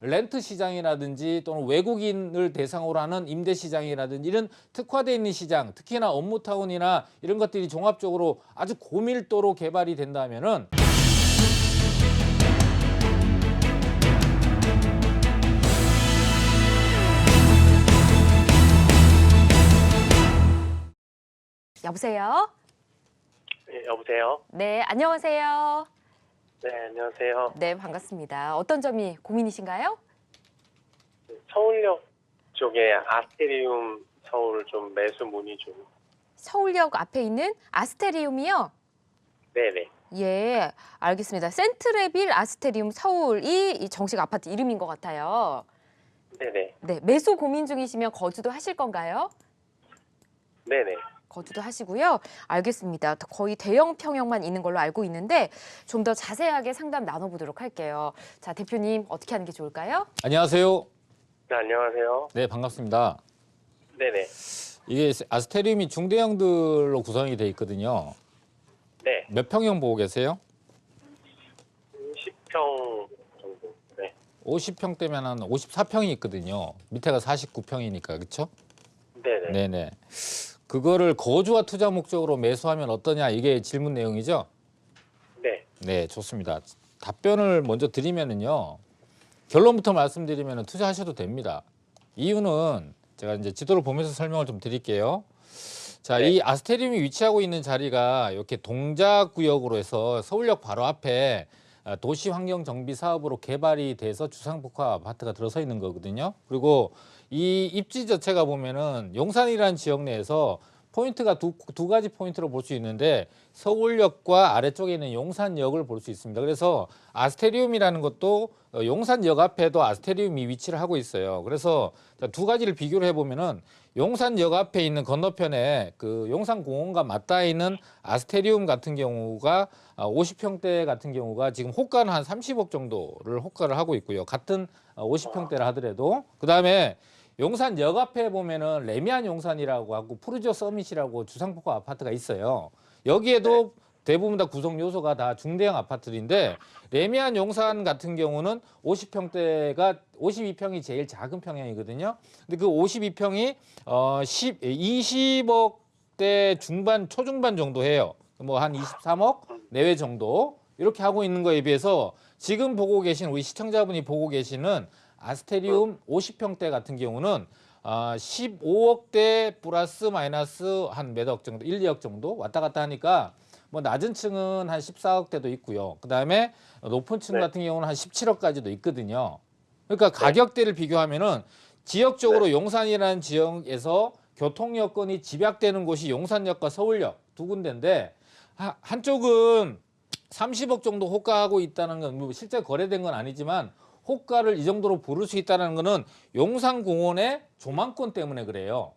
렌트 시장이라든지 또는 외국인을 대상으로 하는 임대 시장이라든지 이런 특화되어 있는 시장, 특히나 업무타운이나 이런 것들이 종합적으로 아주 고밀도로 개발이 된다면은 여보세요? 네, 여보세요? 네, 안녕하세요. 네, 안녕하세요. 네, 반갑습니다. 어떤 점이 고민이신가요? 서울역 쪽에 아스테리움 서울 좀 매수 문의 좀. 서울역 앞에 있는 아스테리움이요? 네네. 예, 알겠습니다. 센트레빌 아스테리움 서울이 이 정식 아파트 이름인 것 같아요. 네네. 네, 매수 고민 중이시면 거주도 하실 건가요? 네네. 거주도 하시고요. 알겠습니다. 거의 대형 평형만 있는 걸로 알고 있는데 좀 더 자세하게 상담 나눠보도록 할게요. 자, 대표님 어떻게 하는 게 좋을까요? 안녕하세요. 네, 안녕하세요. 네, 반갑습니다. 네네. 이게 아스테리움이 중대형들로 구성이 돼 있거든요. 네. 몇 평형 보고 계세요? 10평 정도. 네. 50평대면 한 54평이 있거든요. 밑에가 49평이니까 그렇죠? 네네. 네네. 그거를 거주와 투자 목적으로 매수하면 어떠냐 이게 질문 내용이죠? 네. 네, 좋습니다. 답변을 먼저 드리면은요. 결론부터 말씀드리면 투자하셔도 됩니다. 이유는 제가 이제 지도를 보면서 설명을 좀 드릴게요. 자, 네. 이 아스테리움이 위치하고 있는 자리가 이렇게 동작구역으로 해서 서울역 바로 앞에 도시환경정비 사업으로 개발이 돼서 주상복합 아파트가 들어서 있는 거거든요. 그리고 이 입지 자체가 보면은 용산이라는 지역 내에서 포인트가 두 가지 포인트로 볼 수 있는데 서울역과 아래쪽에 있는 용산역을 볼 수 있습니다. 그래서 아스테리움이라는 것도 용산역 앞에도 아스테리움이 위치를 하고 있어요. 그래서 두 가지를 비교를 해보면은 용산역 앞에 있는 건너편에 그 용산공원과 맞닿아 있는 아스테리움 같은 경우가 50평대 같은 경우가 지금 호가는 한 30억 정도를 호가를 하고 있고요. 같은 50평대를 하더라도 그다음에 용산역 앞에 보면은 레미안 용산이라고 하고 푸르지오 서밋이라고 주상복합 아파트가 있어요. 여기에도 대부분 다 구성 요소가 다 중대형 아파트인데 레미안 용산 같은 경우는 50평대가 52평이 제일 작은 평형이거든요. 근데 그 52평이 20억대 중반 초중반 정도 해요. 뭐 한 23억 내외 정도 이렇게 하고 있는 거에 비해서 지금 보고 계신 우리 시청자분이 보고 계시는 아스테리움 50평대 같은 경우는 15억대 플러스 마이너스 한 몇 억 정도, 1, 2억 정도 왔다 갔다 하니까 뭐 낮은 층은 한 14억대도 있고요. 그다음에 높은 층 같은 경우는 한 17억까지도 있거든요. 그러니까 가격대를 비교하면은 지역적으로 용산이라는 지역에서 교통 여건이 집약되는 곳이 용산역과 서울역 두 군데인데 한쪽은 30억 정도 호가하고 있다는 건 뭐 실제 거래된 건 아니지만 호가를 이 정도로 부를 수 있다는 거는 용산공원의 조망권 때문에 그래요.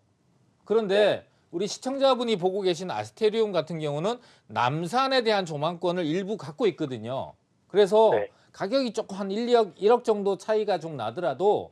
그런데 우리 시청자분이 보고 계신 아스테리움 같은 경우는 남산에 대한 조망권을 일부 갖고 있거든요. 그래서 가격이 조금 한 1억, 1억 정도 차이가 좀 나더라도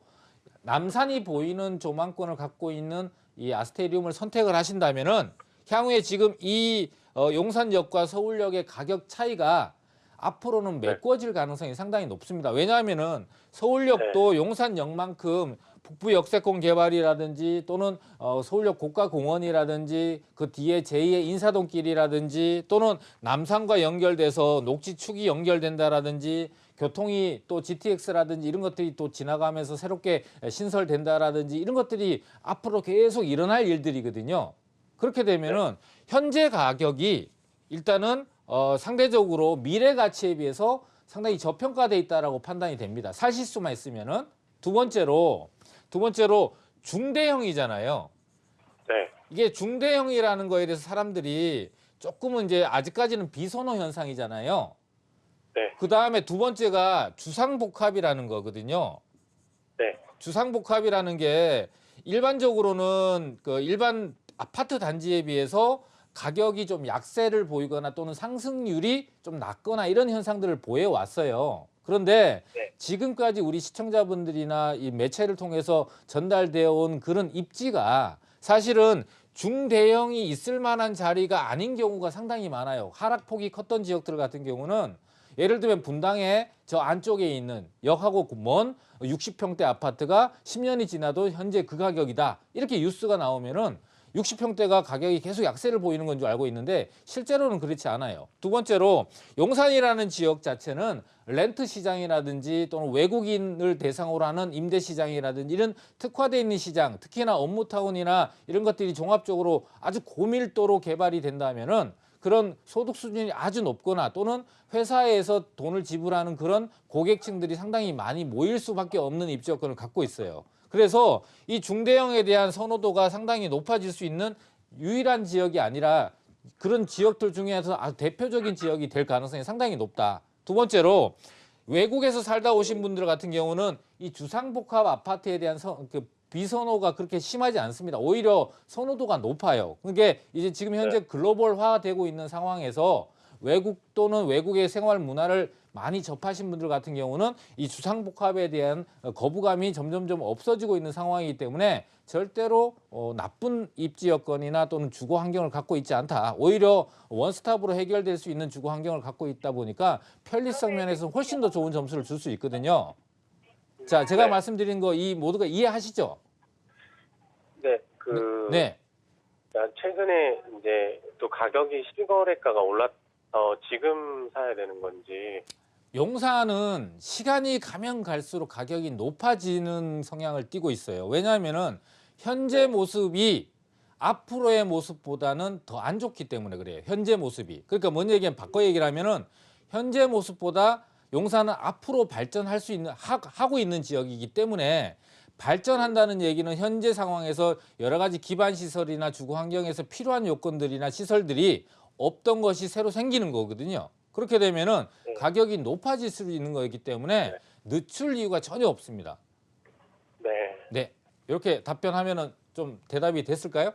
남산이 보이는 조망권을 갖고 있는 이 아스테리움을 선택을 하신다면은 향후에 지금 이 용산역과 서울역의 가격 차이가 앞으로는 메꿔질 가능성이 상당히 높습니다. 왜냐하면은 서울역도 용산역만큼 북부 역세권 개발이라든지 또는 서울역 고가공원이라든지 그 뒤에 제2의 인사동길이라든지 또는 남산과 연결돼서 녹지축이 연결된다라든지 교통이 또 GTX라든지 이런 것들이 또 지나가면서 새롭게 신설된다라든지 이런 것들이 앞으로 계속 일어날 일들이거든요. 그렇게 되면은 현재 가격이 일단은 상대적으로 미래 가치에 비해서 상당히 저평가돼 있다라고 판단이 됩니다. 사실 수만 있으면은 두 번째로 중대형이잖아요. 네. 이게 중대형이라는 거에 대해서 사람들이 조금은 이제 아직까지는 비선호 현상이잖아요. 네. 그 다음에 두 번째가 주상복합이라는 거거든요. 네. 주상복합이라는 게 일반적으로는 그 일반 아파트 단지에 비해서 가격이 좀 약세를 보이거나 또는 상승률이 좀 낮거나 이런 현상들을 보여왔어요. 그런데 지금까지 우리 시청자분들이나 이 매체를 통해서 전달되어 온 그런 입지가 사실은 중대형이 있을 만한 자리가 아닌 경우가 상당히 많아요. 하락폭이 컸던 지역들 같은 경우는 예를 들면 분당에 저 안쪽에 있는 역하고 먼 60평대 아파트가 10년이 지나도 현재 그 가격이다. 이렇게 뉴스가 나오면은 60평대가 가격이 계속 약세를 보이는 건 줄 알고 있는데 실제로는 그렇지 않아요. 두 번째로 용산이라는 지역 자체는 렌트 시장이라든지 또는 외국인을 대상으로 하는 임대 시장이라든지 이런 특화되어 있는 시장, 특히나 업무타운이나 이런 것들이 종합적으로 아주 고밀도로 개발이 된다면은 그런 소득 수준이 아주 높거나 또는 회사에서 돈을 지불하는 그런 고객층들이 상당히 많이 모일 수밖에 없는 입지 여건을 갖고 있어요. 그래서 이 중대형에 대한 선호도가 상당히 높아질 수 있는 유일한 지역이 아니라 그런 지역들 중에서 아주 대표적인 지역이 될 가능성이 상당히 높다. 두 번째로 외국에서 살다 오신 분들 같은 경우는 이 주상복합 아파트에 대한 비선호가 그렇게 심하지 않습니다. 오히려 선호도가 높아요. 그게 이제 지금 현재 글로벌화되고 있는 상황에서 외국 또는 외국의 생활 문화를 많이 접하신 분들 같은 경우는 이 주상복합에 대한 거부감이 점점점 없어지고 있는 상황이기 때문에 절대로 나쁜 입지 여건이나 또는 주거 환경을 갖고 있지 않다. 오히려 원스톱으로 해결될 수 있는 주거 환경을 갖고 있다 보니까 편리성 면에서 훨씬 더 좋은 점수를 줄 수 있거든요. 자, 제가 말씀드린 거 이 모두가 이해하시죠? 네, 네. 최근에 이제 또 가격이 실거래가가 올라서 지금 사야 되는 건지. 용산은 시간이 가면 갈수록 가격이 높아지는 성향을 띠고 있어요. 왜냐하면은 현재 모습이 앞으로의 모습보다는 더 안 좋기 때문에 그래요. 현재 모습이. 그러니까 뭔 얘기냐면 바꿔 얘기를 하면은 현재 모습보다 용산은 앞으로 발전할 수 있는 하고 있는 지역이기 때문에 발전한다는 얘기는 현재 상황에서 여러 가지 기반 시설이나 주거 환경에서 필요한 요건들이나 시설들이 없던 것이 새로 생기는 거거든요. 그렇게 되면은 가격이 높아질 수 있는 거이기 때문에 늦출 이유가 전혀 없습니다. 네. 네. 이렇게 답변하면은 좀 대답이 됐을까요?